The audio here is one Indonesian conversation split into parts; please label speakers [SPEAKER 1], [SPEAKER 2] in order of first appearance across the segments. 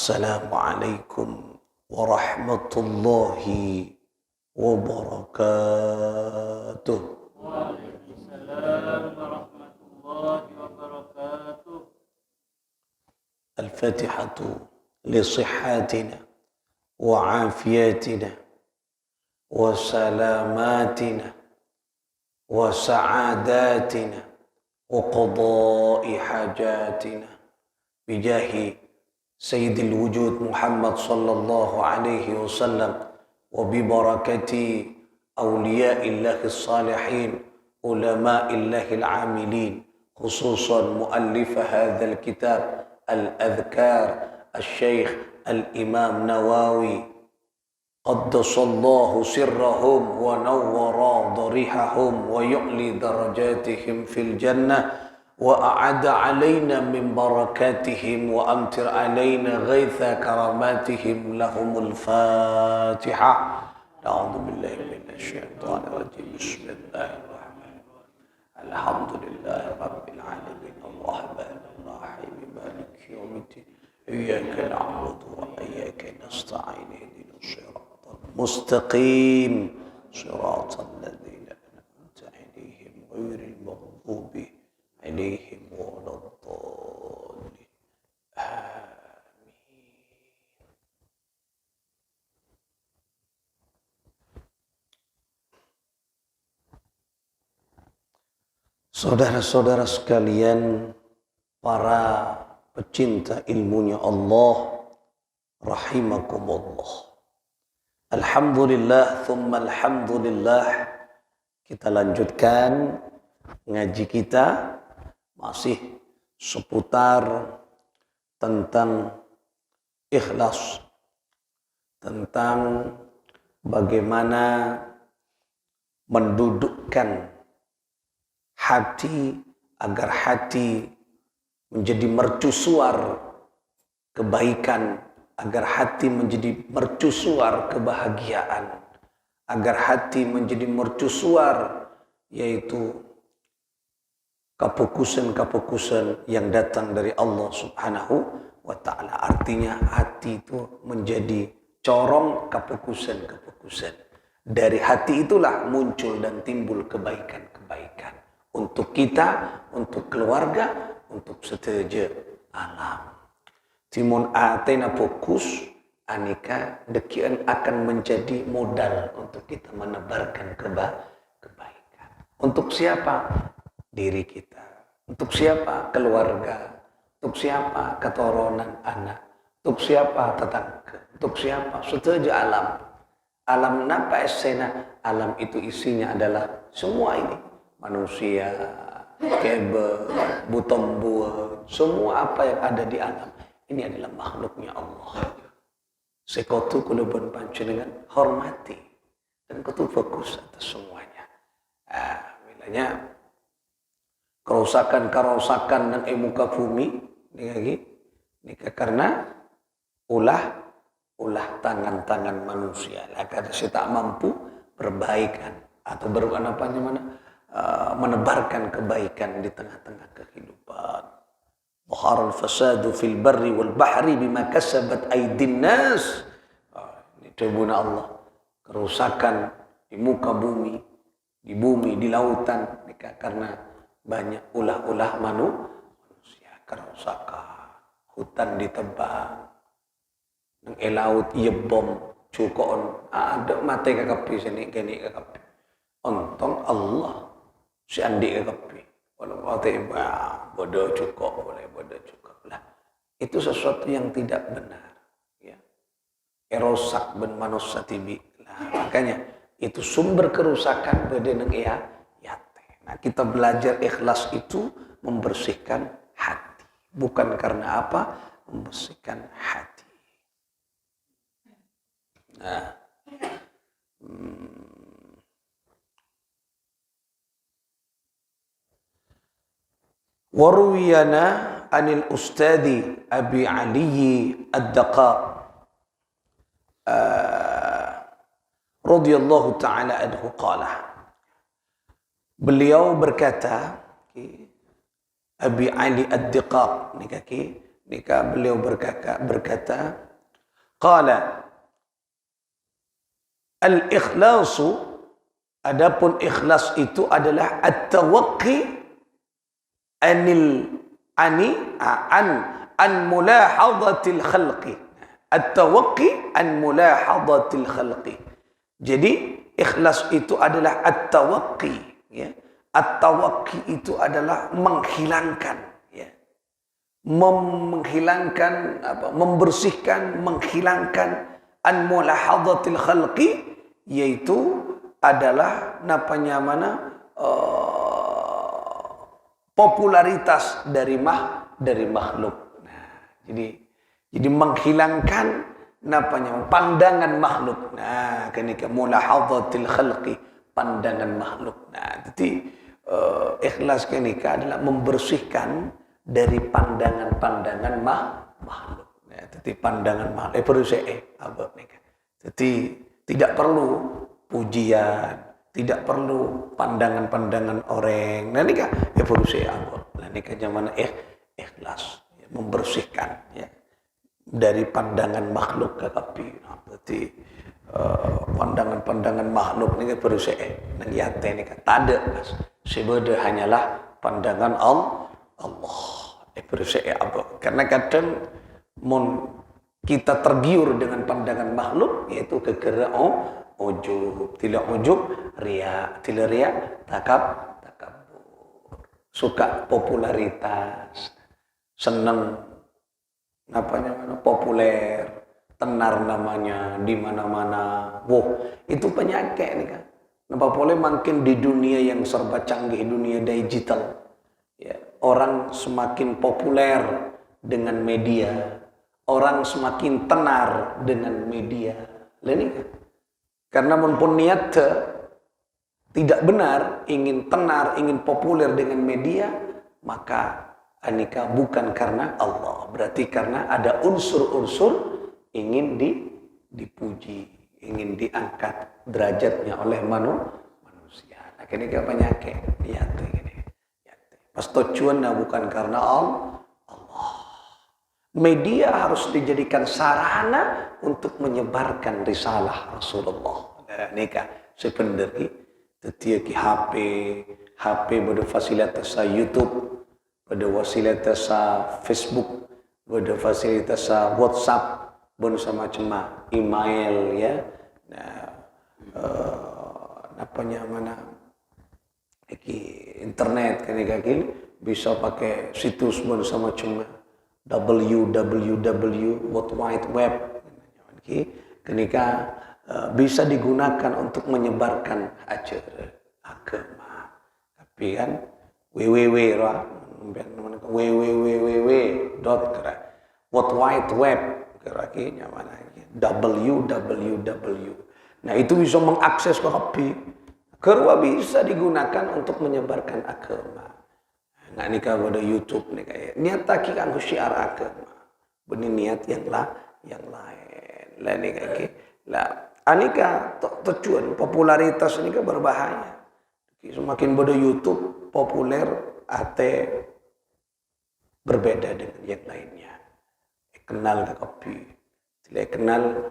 [SPEAKER 1] Assalamualaikum warahmatullahi wabarakatuh.
[SPEAKER 2] Waalaikumsalam warahmatullahi wabarakatuh.
[SPEAKER 1] Al-Fatihatu li sihhatina wa afiyatina wa salamatina wa sa'adatina wa qada'i hajatina bijahi Sayyidil Wujud Muhammad sallallahu alaihi wasallam wa bibarakati awliya'illahis salihin ulama'illahil amilin khususan muallif hadzal kitab al-adhkar al-syaikh al-imam Nawawi qaddasallahu sirrahum wa nawwara darihahum wa yu'li darajatihim fil jannah وأعد علينا من بركاتهم وأمطر علينا غيث كراماتهم لهم الفاتحة أعوذ بالله من الشيطان الرجيم بسم الله الرحمن الرحيم الحمد لله رب العالمين الرحمن الرحيم مالك يوم الدين إياك نعبد وإياك نستعين اهدنا الصراط المستقيم صراط الذين أنعمت عليهم غير المغضوب عليهم ولا الضالين آمين. Saudara-saudara sekalian, para pecinta ilmunya Allah, rahimakumullah. Alhamdulillah, thumma alhamdulillah. Kita lanjutkan ngaji kita masih seputar tentang ikhlas, tentang bagaimana mendudukkan hati agar hati menjadi mercusuar kebaikan, agar hati menjadi mercusuar kebahagiaan, agar hati menjadi mercusuar yaitu kefokusan-kefokusan yang datang dari Allah Subhanahu wa ta'ala. Artinya hati itu menjadi corong kefokusan-kefokusan. Dari hati itulah muncul dan timbul kebaikan-kebaikan. Untuk kita, untuk keluarga, untuk seteja alam. Timun atena fokus, aneka dekian akan menjadi modal untuk kita menebarkan kebaikan. Untuk siapa? Diri kita. Untuk siapa? Keluarga. Untuk siapa? Keturunan anak. Untuk siapa? Tetangga. Untuk siapa? Seteja alam. Alam napa esena? Alam itu isinya adalah semua ini. Manusia, kebe, butombuan, semua apa yang ada di alam. Ini adalah makhluknya Allah. Sekotu kulubun panjenengan hormati. Dan kutu fokus atas semuanya. Bilanya kerusakan-kerusakan yang muka bumi ini karena ulah tangan-tangan manusia. Karena saya tak mampu perbaikan atau menebarkan kebaikan di tengah-tengah kehidupan. Dhahara al-fasadu fil barri wal bahri bima kasabat aydin nas. Ini tribuna Allah. Kerusakan di muka bumi, di bumi, di lautan karena banyak ulah-ulah manusia, kerusakan, hutan ditebang, nang laut iya bom, cukon, ada mati kekapi sini kini kekapi, ontong Allah si andi kekapi, walau mati bodoh cukok boleh bodoh cukok lah, itu sesuatu yang tidak benar, ya, erosak ben manusia tibi, lah makanya itu sumber kerusakan badan yang Nah, kita belajar ikhlas itu membersihkan hati. Bukan karena apa? Membersihkan hati. Nah. Waruwiyana anil ustadi Abi Ali ad-Daqaq radhiyallahu ta'ala anhu qala. Beliau berkata, Abi Ali ad-Daqaq, Nikah beliau berkata, qala al-ikhlasu, adapun ikhlas itu adalah at-tawaqqi an mulahadatil khalqi. At-tawaqqi an mulahadatil khalqi. Jadi ikhlas itu adalah at-tawaqqi, ya. At-tawaqqi itu adalah menghilangkan, ya. Menghilangkan apa? Membersihkan, menghilangkan an mulahadatil khalqi, yaitu adalah popularitas dari makhluk. Nah, jadi menghilangkan pandangan makhluk. Nah, kenika mulahadatil khalqi, pandangan makhluk. Nah, jadi ikhlas kenika adalah membersihkan dari pandangan-pandangan makhluk. Nah, jadi pandangan makhluk jadi tidak perlu pujian, tidak perlu pandangan-pandangan orang. Nah, nikah evolusi Allah. Nah, nikah zaman ikhlas, ya, membersihkan, ya, dari pandangan makhluk ke kapi. Nah, berarti pandangan-pandangan makhluk ini evolusi nang yate nikah tada mas. Sebeda hanyalah pandangan Allah. Evolusi Allah. Karena kadang kita tergiur dengan pandangan makhluk, yaitu kekera ujub, tidak ujub, riya, tidak riya, takabur, suka popularitas, senang populer, tenar namanya di mana-mana. Itu penyakit nih kan. Nampak boleh makin di dunia yang serba canggih, dunia digital, ya, orang semakin populer dengan media, orang semakin tenar dengan media. Ini kan. Karena pun niat tidak benar, ingin tenar, ingin populer dengan media, maka anika bukan karena Allah. Berarti karena ada unsur-unsur ingin dipuji, ingin diangkat derajatnya oleh manusia. Nah, ini ke penyakit. Niat ini. Pas tujuan bukan karena Allah. Media harus dijadikan sarana untuk menyebarkan risalah Rasulullah. Nikah sebenarnya setiap HP pada fasilitas YouTube, pada fasilitas Facebook, pada fasilitas WhatsApp, pada macam email, ya. Internet kan bisa pakai situs pada macam www, World Wide Web, ketika bisa digunakan untuk menyebarkan ajaran agama. Tapi kan www World Wide Web www. Nah, itu bisa mengakses ke HP. Kerwa bisa digunakan untuk menyebarkan agama. Nggak nikah pada YouTube nih kayak niat taki kanggo syiar agama, benih niat yang lain. Lah nih kayak lah anika tujuan popularitas ini kan berbahaya. Semakin pada YouTube populer, ate berbeda dengan yang lainnya. Kenal ke kopi, tidak kenal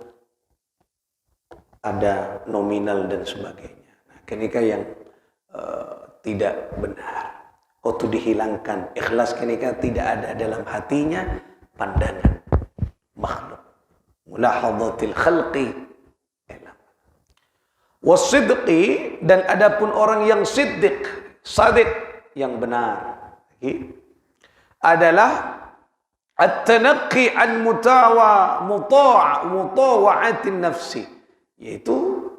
[SPEAKER 1] ada nominal dan sebagainya. Nah, kenika yang tidak benar. Waktu dihilangkan ikhlas kenika tidak ada dalam hatinya pandangan makhluk. Mulahadatil khalqi wasidqi, dan adapun orang yang siddiq, sadiq, yang benar, adalah at-tanaqqi an mutawa'atin nafsi, yaitu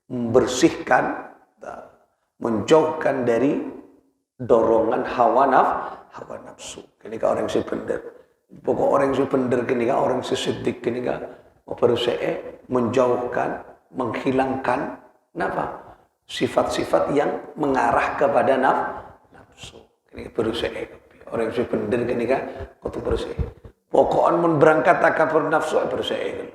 [SPEAKER 1] membersihkan, menjauhkan dari dorongan hawa nafsu. Kenika orang si benar, pokok orang si benar, kenika orang si siddiq, kenika berusaha menjauhkan, menghilangkan sifat-sifat yang mengarah kepada nafsu. Kenika berusaha orang si benar, kenika kudu berusaha. Pokokan mun berangkat takabur nafsu berusaha.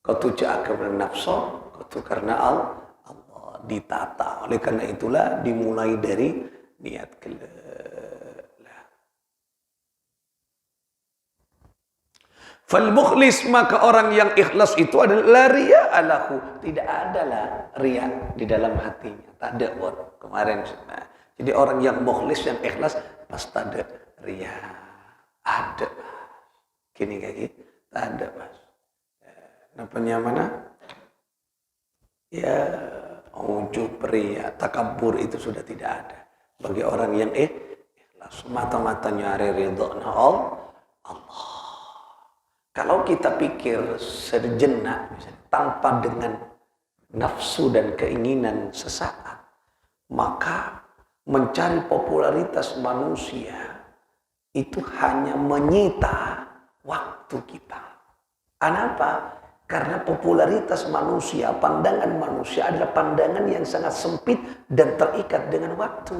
[SPEAKER 1] Kudu jaga nafsu, kudu karena Allah ditata. Oleh karena itulah dimulai dari niat kelak. Fal mukhlis, maka orang yang ikhlas itu adalah riya alahu. Tidak adalah riya di dalam hatinya. Tak ada buat kemarin. Nah, jadi orang yang mukhlis, yang ikhlas, pasti ada riya. Ada. Gini kayak gitu. Tak ada, Mas. Namanya mana? Ya, ujub, riya, takabur itu sudah tidak ada. Bagi orang yang ikhlas, mata-matanya ridha Allah. Kalau kita pikir sejenak, misalnya, tanpa dengan nafsu dan keinginan sesaat, maka mencari popularitas manusia itu hanya menyita waktu kita. Kenapa? Karena popularitas manusia, pandangan manusia adalah pandangan yang sangat sempit dan terikat dengan waktu.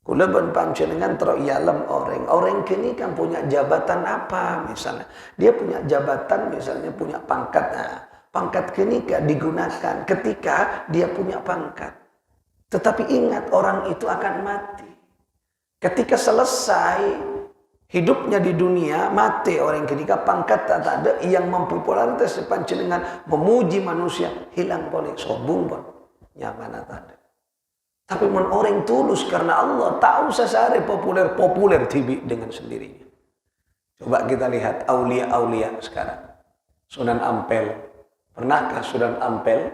[SPEAKER 1] Kula ben panjenengan tro ialam orang kini kan punya jabatan apa misalnya. Dia punya jabatan misalnya punya pangkat. Nah, pangkat kini gak digunakan ketika dia punya pangkat. Tetapi ingat orang itu akan mati. Ketika selesai hidupnya di dunia, mati orang ketika pangkat tak ada yang mempopularitas panjenengan memuji manusia, hilang boleh sombong pun nyaman tak ada. Tapi orang tulus karena Allah tahu sesare populer tibi dengan sendirinya. Coba kita lihat aulia-aulia sekarang. Sunan Ampel. Pernahkah Sunan Ampel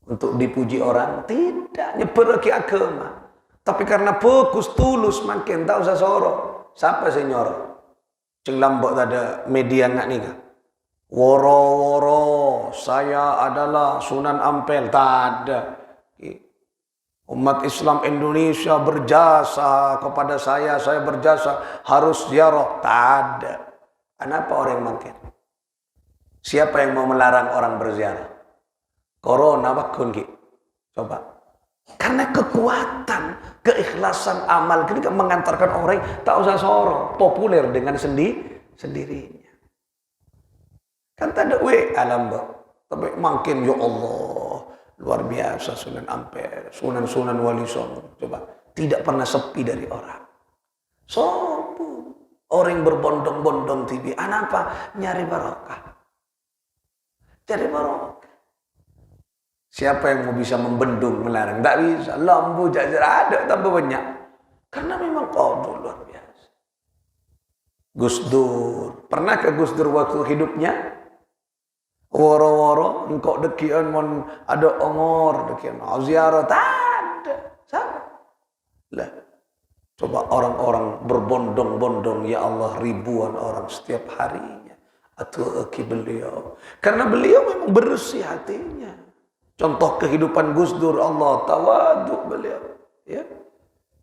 [SPEAKER 1] untuk dipuji orang? Tidak, nyebar ke agama. Tapi karena fokus tulus makin tahu sesoro. Siapa sih nyoro? Ceng lambok ada media nggak nih? Woro-woro, saya adalah Sunan Ampel. Tak ada. Umat Islam Indonesia berjasa kepada saya berjasa, harus ziarah. Tak ada. Kenapa orang makin? Siapa yang mau melarang orang berziarah? Corona bakun ki. Coba. Karena kekuatan, keikhlasan amal ini mengantarkan orang tak usah sorong, populer dengan sendirinya. Kan tak ada alam mbak. Tapi makin ya Allah. Luar biasa Sunan Ampel, Sunan Wali Songo. Coba, tidak pernah sepi dari orang. Sombong. Orang berbondong-bondong TV. Apa? Nyari barokah. Cari barokah. Siapa yang mau bisa membendung, melarang? Tak bisa. Lampu jajar ada, tambah banyak. Karena memang luar biasa. Gus Dur. Pernah ke Gus Dur waktu hidupnya? Woro-woro engkau dekian mon ada ongor dekian ziarah tak ada sama lah. Coba orang-orang berbondong-bondong ya Allah, ribuan orang setiap harinya atau beliau karena beliau memang bersih hatinya. Contoh kehidupan Gus Dur, Allah tawaduk beliau ya.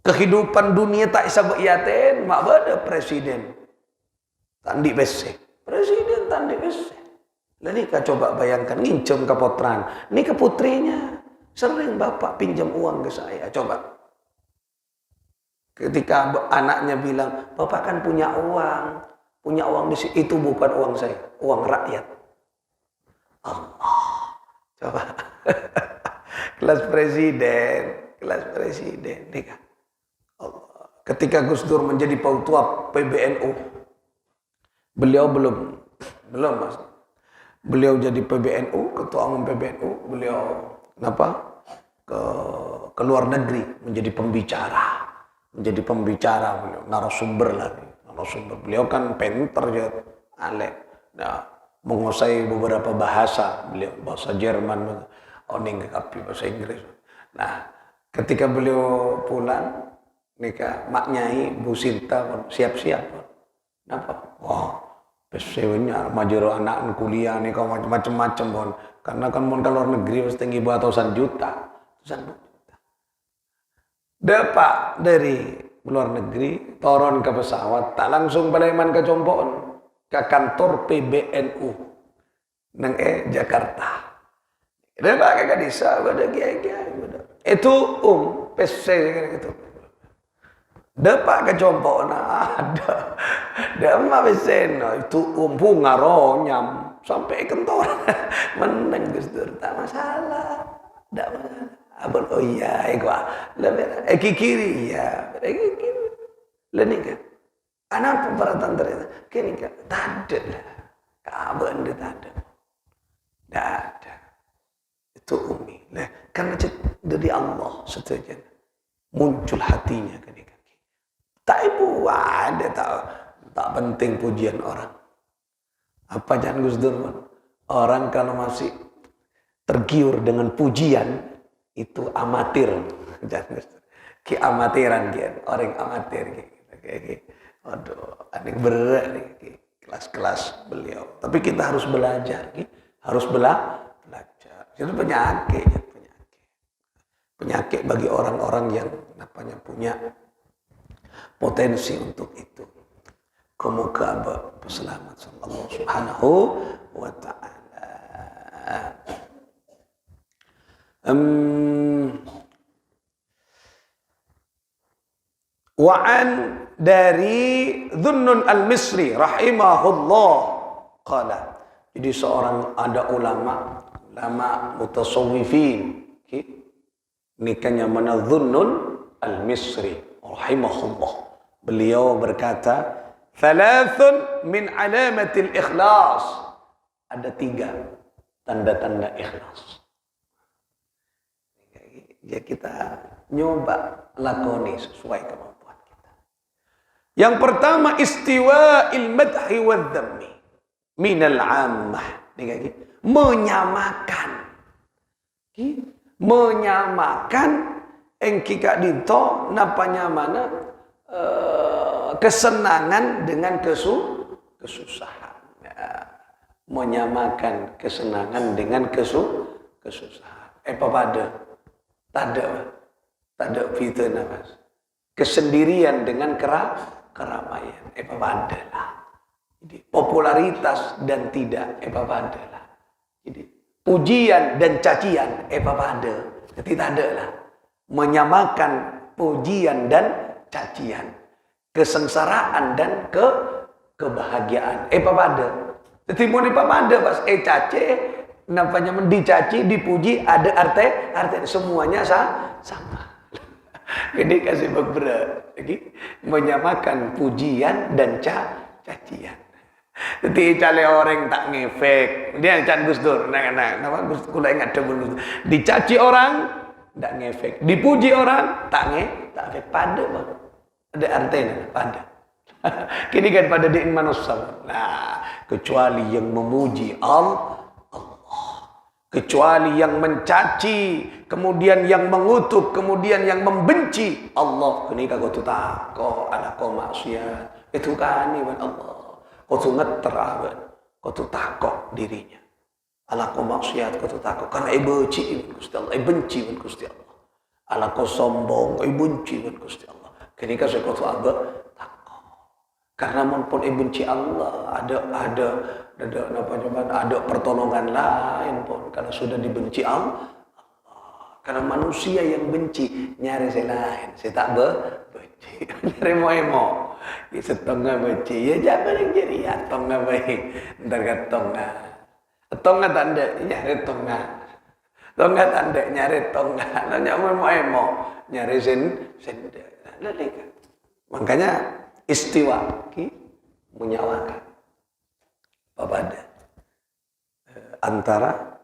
[SPEAKER 1] Kehidupan dunia tak sabak yaten mak bada presiden tandi bese presiden tandi bese. Lalu coba bayangkan, ngincem ke potran. Ini ke putrinya. Sering bapak pinjam uang ke saya. Coba. Ketika anaknya bilang, bapak kan punya uang. Punya uang di sini. Itu bukan uang saya. Uang rakyat. Allah. Coba. Kelas presiden. Nih, Allah. Ketika Gus Dur menjadi Ketua PBNU. Beliau belum mas. Beliau jadi PBNU, ketua umum PBNU, beliau ke luar negeri menjadi pembicara beliau, narasumber lagi. Beliau kan pinter ya, alek. Nah, menguasai beberapa bahasa, beliau bahasa Jerman, oning kapi bahasa Inggris. Nah, ketika beliau pulang, nikah mak nyai Bu Sinta siap-siap. Kenapa? Wah, pesewanya majero anak kuliah nih kau macam-macam bon. Karena kan mon ke luar negeri mesti tinggi ratusan juta. Dapat dari luar negeri turun ke pesawat tak langsung Palembang ke Compon ke kantor PBNU nang Jakarta. Dapat kakak desa pada kiai-kiai itu PC gitu. Dapat ke Compon ada. Dama beseno itu bunga ronyam sampai kentor meneng Gus Dur tak masalah. Abang oh iya gua lebih kiri ya kiri lenik kan Anak para tantri kini kan tak ada lah. Kabar anda tak ada. Tak ada. Itu umi. Lah, karena dari Allah saja muncul hatinya kan. Tak ibu ada tak penting pujian orang. Apa jangan Gus Dur? Orang kalau masih tergiur dengan pujian itu amatir. Jangan Gus Dur. Ki amatiran dia, orang amatir kayak. Aduh, aneh berat nih kelas-kelas beliau. Tapi kita harus belajar, harus belajar. Itu penyakit bagi orang-orang yang namanya punya potensi untuk itu. Semoga selamat sama Allah Subhanahu wa ta'ala. Wa'an dari Dhunnun al-Misri rahimahullah qala. Jadi seorang ada ulama mutasawwifin. Nikahnya mana Dhunnun al-Misri rahimahullah. Beliau berkata, "Thalathun min alamatil ikhlas." Ada 3 tanda-tanda ikhlas. Ya kita nyoba lakoni sesuai kemampuan kita. Yang pertama istiwa'il madhi wal dhammi minal 'ammah. Menyamakan engkika dito napanya mana kesenangan dengan kesusahan. Ya. Menyamakan kesenangan dengan kesusahan. Pada tak ada fitnah mas. Kesendirian dengan keramaian. Pada lah. Jadi popularitas dan tidak. Pada lah. Jadi pujian dan cacian. Pada. Jadi tak ada lah. Menyamakan pujian dan cacian. Kesengsaraan dan kebahagiaan. Pada. Jadi mau pada pas caci. Nampaknya dicaci, dipuji, ada arti semuanya sama. Jadi kasih berat, menyamakan pujian dan cacian. Jadi cale orang tak ngefek, dia can Gus Dur, nama Gus kula ingat Gus Dur. Dicaci orang tak ngefek, dipuji orang tak ngefek pada bang. Ada artinya pada. Kini kan pada diin manusia. Nah, kecuali yang memuji Allah. Kecuali yang mencaci, kemudian yang mengutuk, kemudian yang membenci Allah. Kenika kau tu tako, anak kau maksiat. Itu kan iwan Allah. Kau tu ngeter, kau tu takok dirinya. Anak kau maksiat, kau tu takok. Karena benci Gusti Allah, benci Gusti Allah. Anak kau sombong, benci Gusti Allah. Kenika kau tu takok. Karena pun benci Allah, ada pertolongan lain pun kalau sudah dibenci Allah. Karena manusia yang benci nyari saya lain, saya tak benci. Nyari emo, setengah benci, ya jangan yang jadi tengah baik, ntar kata tengah tanda nyari tengah tanda nyari tengah, nanya emo nyari senda. Makanya istiwa menyawakan pada antara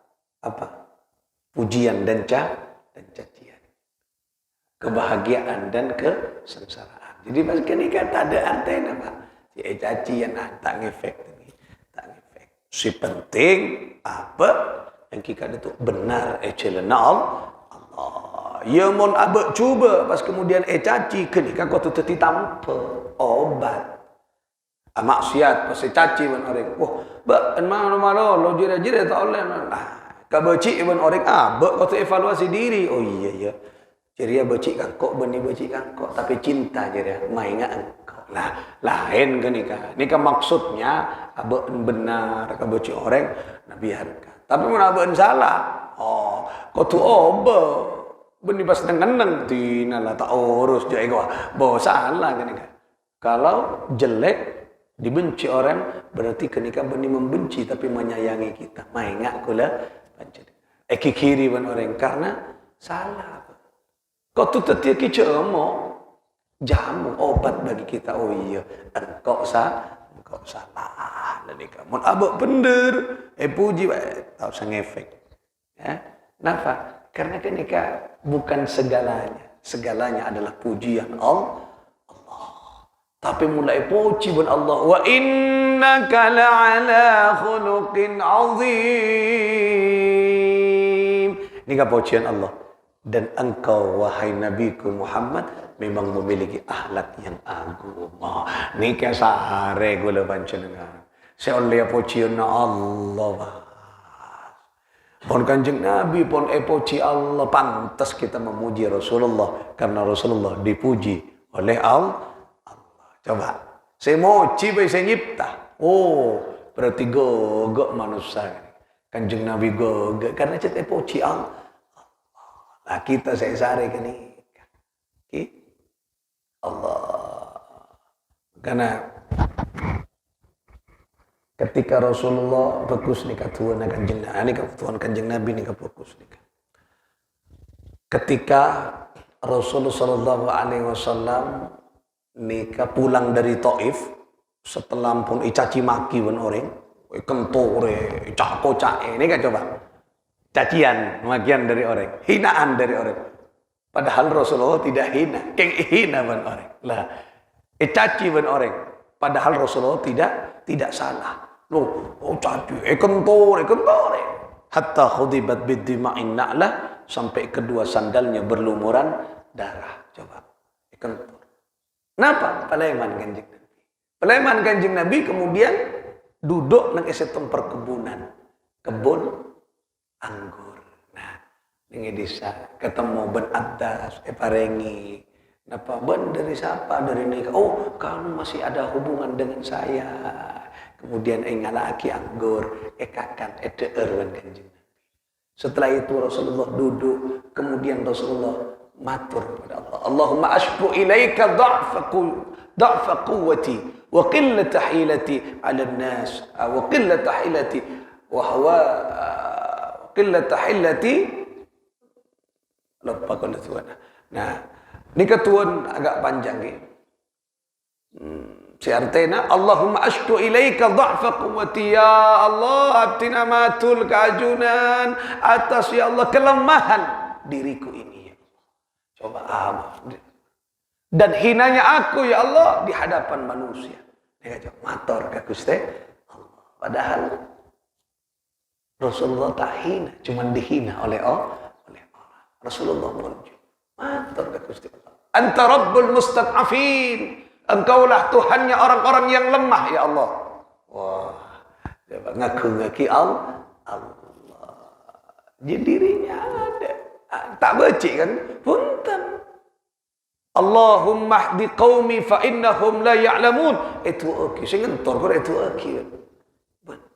[SPEAKER 1] pujian dan cacian, kebahagiaan dan kesengsaraan. Jadi pas kenika tak ada artinya pak, cacian tak ngefek, Si penting apa yang kita itu benar celana Allah. Ya mon abek cuba pas kemudian caci kenika kau tu teti tanpa obat. Maksiat pasti caci ban orang. Wah, ba mana lo jira-jira tak oleh. Ka becik ban orang abek kau tu evaluasi diri. Oh iya. Ceria becik kangkok beni becik kangkok tapi cinta jeria maingat engkau. Lah lain kenika. Nika maksudnya abek benar ka becik orang nah biarkan. Tapi mun abek salah. Oh, kau tu obat. Beni pas neng tina lah tak urus je ego. Bawa salah kenika. Kalau jelek dibenci orang berarti kenika beni membenci tapi menyayangi kita. Maingat kula pancen. Kiri ban orang karena salah. Kau tu tetia kicemo. jamu, obat bagi kita. Oh iya, engkau salah. Dan nikah. Mun abok bener, puji, tak usah ngefek. Ya, kenapa? Karena nikah bukan segalanya. Segalanya adalah pujian Allah. Tapi mulai puji pun Allah. Wa innaka la'ala khuluqin azim. Ini kan pujian Allah. Dan engkau wahai Nabiku Muhammad memang memiliki akhlak yang agung. Ini kan sahare gula panjenengan. Saya oleh pujian Allah. Pon Kanjeng Nabi pon puji Allah, pantas kita memuji Rasulullah karena Rasulullah dipuji oleh Allah. Coba, saya moci saya nyipta. Oh, berarti gogok manusia. Kanjeng Nabi gogok karena kita puji Allah. Nah, kita saya sare kan ini. Allah. Karena ketika Rasulullah bagus nikah tuan Kanjeng Nabi, nikah tuan Kanjeng Nabi nikah bagus nikah. Ketika Rasulullah sallallahu alaihi wasallam nikah pulang dari Taif setelah pun icaci maki pun orang, kentore, cak ini kan coba cacian, makian dari orang, hinaan dari orang. Padahal Rasulullah tidak hina, hina pun orang. Lah, caci pun orang. Padahal Rasulullah tidak salah. Loh, caci, kentore. Hatta khudibat biddima'in na'lah sampai kedua sandalnya berlumuran darah. Coba, kentore. Kenapa? Paleman Kanjeng Nabi. Paleman Kanjeng Nabi kemudian duduk nang esetung perkebunan. Kebun anggur. Nah, ini desa ketemu ben atas parengi. Napa ben dari siapa? Dari nikah. Oh, kamu masih ada hubungan dengan saya. Kemudian ngalaki anggur, kakan deer Kanjeng Nabi. Setelah itu Rasulullah duduk, kemudian Rasulullah matur kepada Allah. Allahumma ashku ilaika dha'fa quwwati wa qillata hilati 'ala an-nas wa qillata hilati wa huwa qillata hilati lupa kalau tuan. Nah, ini ketuan agak panjang ni. Artinya Allahumma ashku ilaika dha'fa quwwati ya Allah abtina matul keajunan atas ya Allah kelemahan diriku ini. Coba dan hinanya aku ya Allah di hadapan manusia. Dia kata matur ke Gusti Allah. Padahal Rasulullah tak hina, cuma dihina oleh orang. Rasulullah menuju matur ke Gusti Allah. Anta Rabbul Mustad'afin. Engkaulah Tuhannya orang-orang yang lemah ya Allah. Wah, coba ngaku-ngaki Allah. Jadi dirinya ada. Tak baca kan? Punten. Allahumma hdi qaumi fa innahum la ya'lamun. Itu okey. Saya ngentor kok itu okey.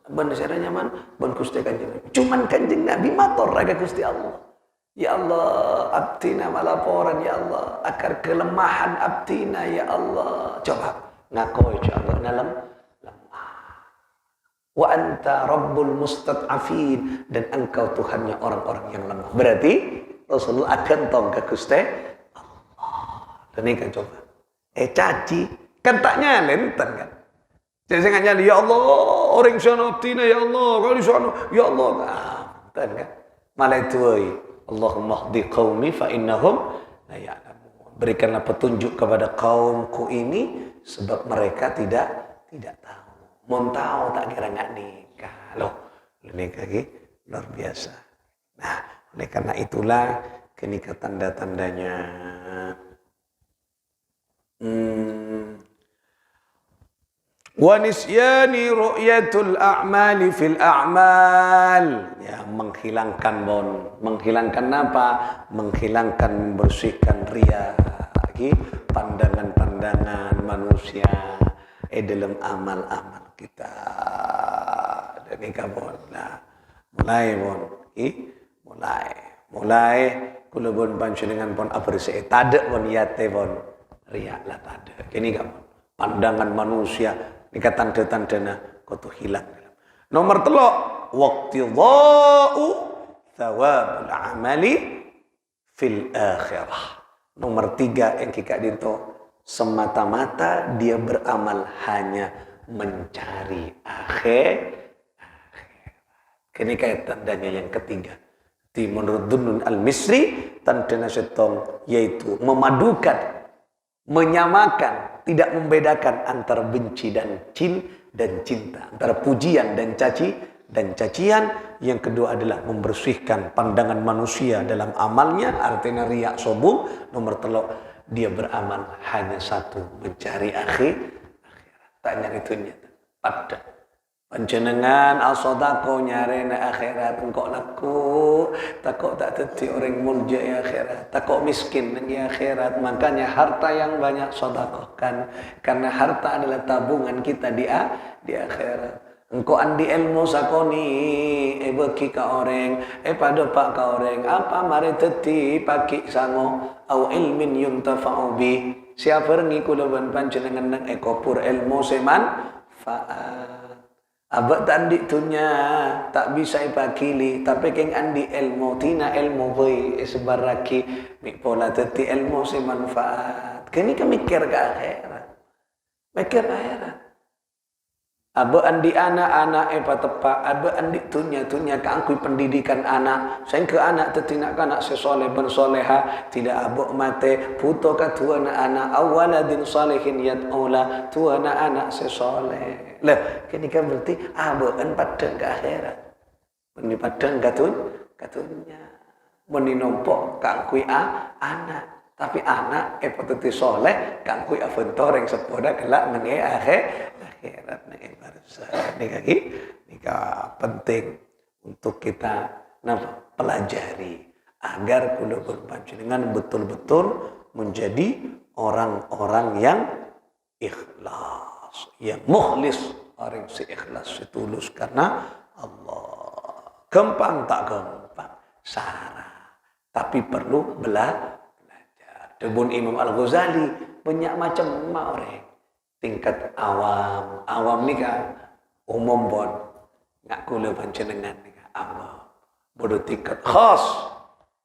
[SPEAKER 1] Ben saya nyaman, ben Gusti Kanjeng Nabi. Cuman Kanjeng Nabi matur raga Gusti Allah. Ya Allah, abtina malaporan ya Allah, akar kelemahan abtina ya Allah. Coba ngaku insya Allah dalam lemah. Wa anta rabbul mustad'afin, dan engkau Tuhannya orang-orang yang lemah. Berarti Rasulullah akan tong ke Gusti Allah. Dan ini kan coba. Caci kan tak nyalenten kan. Jadi saya nyali ya Allah, orang sana abtina ya Allah, kalau sana ya Allah. Nah, kan. Malah itu Allahumma hdi qaumi fa innahum la ya'lamun. Berikanlah petunjuk kepada kaumku ini sebab mereka tidak tahu. Mau tahu tak kira nggak nikah. Loh, nikah lagi luar biasa. Nah, oleh karena itulah kenikah tanda-tandanya. Wa nisyani ru'yatul a'mali fil a'mal. Ya, menghilangkan menghilangkan apa? Menghilangkan, membersihkan riya, pandangan-pandangan manusia dalam amal-amal kita. Dan ini kabon. Nah, mulai mulai kula pun panjenengan pun apresiasi tade pun yate pun riya lah tade. Ini kabon. Pandangan manusia nikah tanda-tandana kau tu hilang. Nomor 3, waqtidha'u thawabul amali fil akhirah. Nomor 3 yang kita itu semata-mata dia beramal hanya mencari akhir. Ini kayak tandanya yang ketiga. Di menurut Dunnun al-Misri, tanda syaitan yaitu memadukan, menyamakan, tidak membedakan antara benci dan cinta, antara pujian dan cacian. Yang kedua adalah membersihkan pandangan manusia dalam amalnya, artinya riak sombong. Nomor telok, dia beramal hanya satu, mencari akhirat. Tak nyari dunia, pada panjenengan al-sodako nyari na akhirat engkau laku, takut tak teti orang mulja ya akhirat, takut miskin ya akhirat. Makanya harta yang banyak sodakohkan, karena harta adalah tabungan kita di akhirat. Engkau andi ilmu sakoni, bagi ka orang, pada pak ka orang, apa mari teti paki sango, au ilmin yuntafa'u bi. Siapa ngiku lawan panjenengan nang ekopur ilmu semanfaat. Abak tandi tunya tak bisa ipakili, tapi keng andi ilmu tina ilmu boy sebaraki pola teti ilmu semanfaat. Kini mikir ke akhirat, mikir akhirat. Aba andi anak tepak, aba andi tunya keangkui pendidikan anak, sehingga anak tetina anak sesoleh ben soleha, tidak abok mate, puto ka tuana anak awaladin salihin yad'ula, tuana anak sesoleh. Lah, kini kan berarti abaan padang ke akhirat. Meni padang katunya. Meni nompok keangkui anak. Tapi anak epateti soleh keangkui aventoreng sepoda kelak meni akhirat nih barsa. Ini penting untuk kita pelajari agar kulubun panjenengan betul-betul menjadi orang-orang yang ikhlas, yang mukhlis, orang seikhlas setulus karena Allah. Gampang tak gampang, sarah, tapi perlu belajar. Debun Imam Al-Ghazali banyak macam orang. Tingkat awam ni kan umum bon, ngak kula panjenengan ni kan awam. Bodo tingkat khas,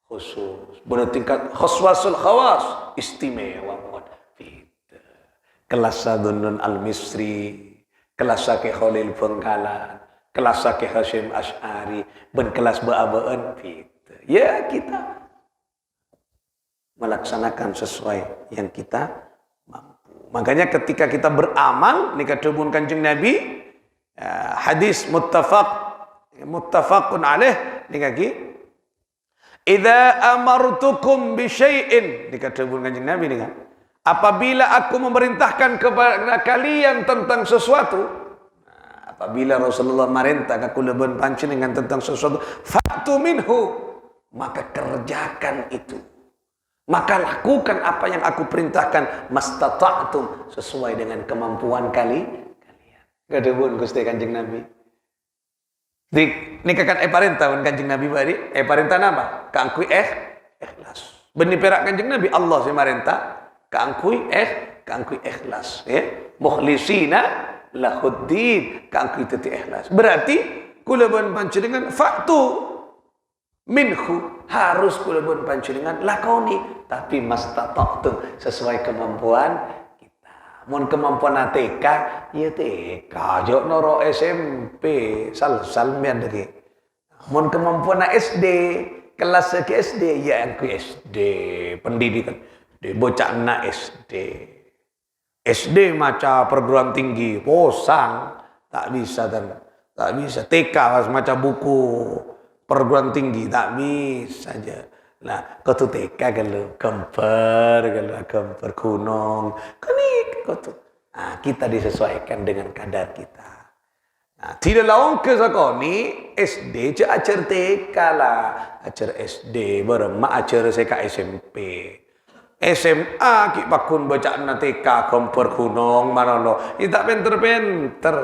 [SPEAKER 1] khusus. Bodo tingkat khaswasul khawas, istimewa bon. Kelas Dunnun al-Misri, kelas ke Khalil Bengkalan, kelas ke Hashim Ash'ari, ben kelas beabaan gitu. Ya kita melaksanakan sesuai yang kita mampu. Makanya ketika kita beramal, ini ketubun Kanjeng Nabi, hadis muttafaqun alaih, ini kaki. Idza amartukum bi syai'in, ini ketubun Kanjeng Nabi ini kan. Apabila aku memerintahkan kepada kalian tentang sesuatu, apabila Rasulullah merintah ke kula panjenengan tentang sesuatu, fa'tu minhu, maka kerjakan itu. Maka lakukan apa yang aku perintahkan, mastata'tum, sesuai dengan kemampuan kalian. Gadebun Gusti Kanjeng Nabi. Ini kan perintah Kanjeng Nabi bari, perintah apa? Kaangkui ikhlas. Benih perak Kanjeng Nabi Allah si marintah, kaangkui ikhlas, ya. Mukhlisina lahuddin, kaangkui teti ikhlas. Berarti kula panjenengan fa'tu minhu, harus kulubun panjenengan lakoni, tapi mastata'tum, sesuai kemampuan kita. Mun kemampuan TK, ya TK, jok noro SMP, sal mian deki. Mun kemampuan SD, kelas ke SD, ya angku SD, pendidikan, de bocah na SD macam perguruan tinggi, posang, tak bisa TK macam buku perguruan tinggi tak bisa saja. Nah, kau tu TK kalau gambar gunung, kau tu. Nah, kita disesuaikan dengan kadar kita. Nah, tidak lawan ke sakoni SD je ajar TK lah, ajar SD berema ajar seka SMP. SMA ki bakun baca na TK gambar gunung marono. Ita pinter-pinter.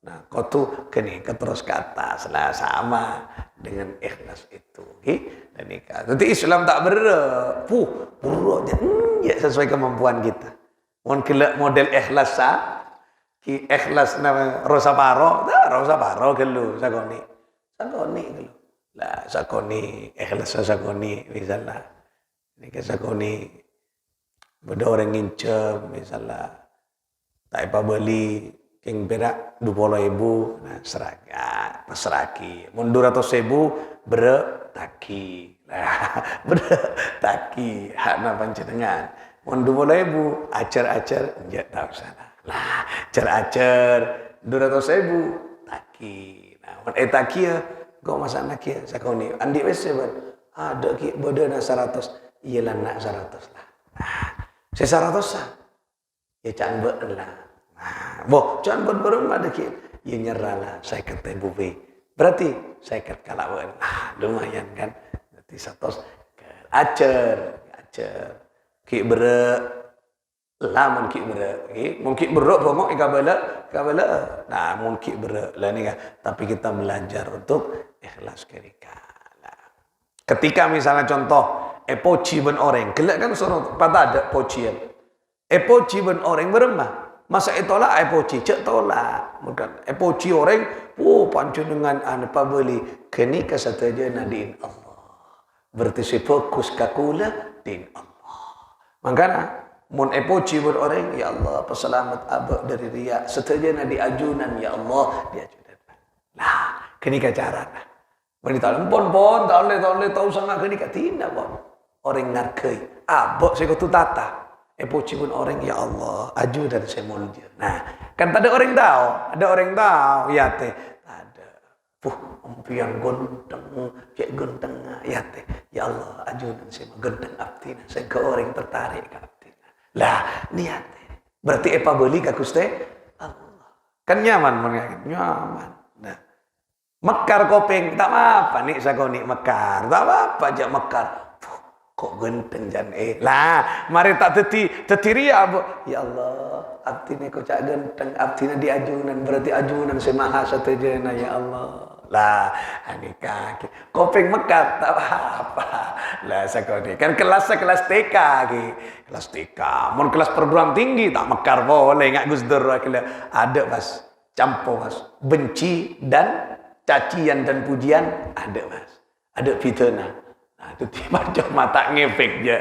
[SPEAKER 1] Nah, kau tu kini terus ke atas lah, sama dengan ikhlas itu. Dan nikah. Nanti Islam tak berat. Ya sesuai kemampuan kita. Mohon kelak model ikhlas ki ikhlas nama Rosa Paro gelu sakoni gelu. Lah sakoni ikhlas sakoni misalnya. Ini sakoni Beda orang ngincem misalnya tak apa beli king berak 20.000 nah seraki mundur atau 1.000 bere taki nah bere taki hak na panjenengan mun 20.000 acer enggak tahu sana lah acer 200.000 taki nah mun taki ya kok masana kia sakoni andi wes ada ki beda na 100 iyalah nak 100 lah nah 100 sah ya can beun lah nah boh can beun bareng ada ki ya nyerah lah saya kata buwe berarti saya kata kalawan nah lumayan kan berarti 100 acer ki bere lah mun ki bere ki mun ki bere bongok kabala nah mun ki bere lah ni kan tapi kita belajar untuk ikhlas kerika nah ketika misalnya contoh poci ben orang gelak kan suruh pada ada pocian poci ben orang beremah masa itolak poci cek tolak bukan poci orang pancen dengan apa beli kini kesataja nadin Allah berarti si fokus kakula din Allah makanya mun poci ben orang ya Allah peselamat abak dari riak setaja nadi ajunan ya Allah dia ajunan lah kini cara nah wanita pon tak boleh tahu sangat kini katina pon orang narkai abok saya kutu tata poci pun orang ya Allah aju dan saya mulia nah kan tak ada orang tahu ya teh ada empian gondeng cek gondeng ya teh ya Allah aju dan saya gendeng abdina saya ke orang tertarik ke abdina lah niat berarti apa beli ke Gusti Allah kan nyaman nah mekar kopeng tak apa nih sakoni mekar tak apa aja mekar kok genteng jan lah mari tak teti ria ya Allah abdi ni kok cak genteng abdi ni diajunan berarti ajunan semaha satejana ya Allah lah ani kaki kopeng mekar tak apa lah sakoni kan kelas TK ki kelas TK mun kelas perguruan tinggi tak mekar boleh ngak Gus Dur ada mas campur mas benci dan cacian dan pujian ada mas ada fitnah nah itu macam mata ngefek je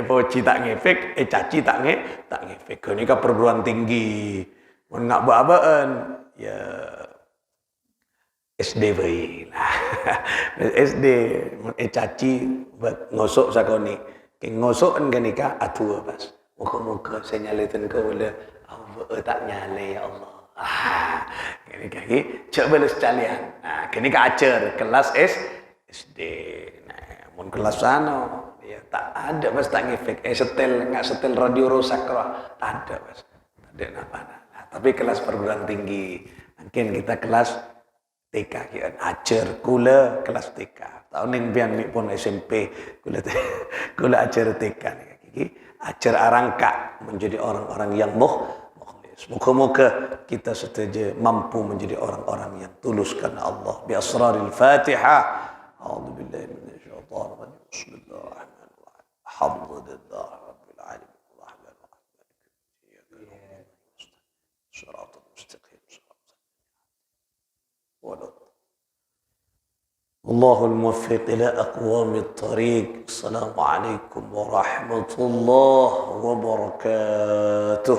[SPEAKER 1] poci tak ngefek caci tak ngefek ini kan perguruan tinggi mun ngak babaan ya SD bae lah SD mun caci ngosok sakoni ke ngosok kan nikah atua pas muka saya nyaletan ke boleh Allah tak nyale ya Allah kini kaki cak balas sekalian nah kini ka acer kelas SD mun kelas sana ya tak ada mas tak ngefek setel radio rusak tak ada mas tak ada apa nah, tapi kelas perguruan tinggi mungkin kita kelas TK kian acer kula kelas TK tahun yang pian mi pun SMP kula acer TK ni acer arangka menjadi orang-orang yang mukhlis muka-muka kita setuju mampu menjadi orang-orang yang tulus karena Allah bi asraril Fatihah a'udzu billahi minasy بسم الله الرحمن الرحيم الحمد لله رب العالمين الرحمن الرحيم صراط المستقيم الله الموفق إلى أقوام الطريق السلام عليكم ورحمة الله وبركاته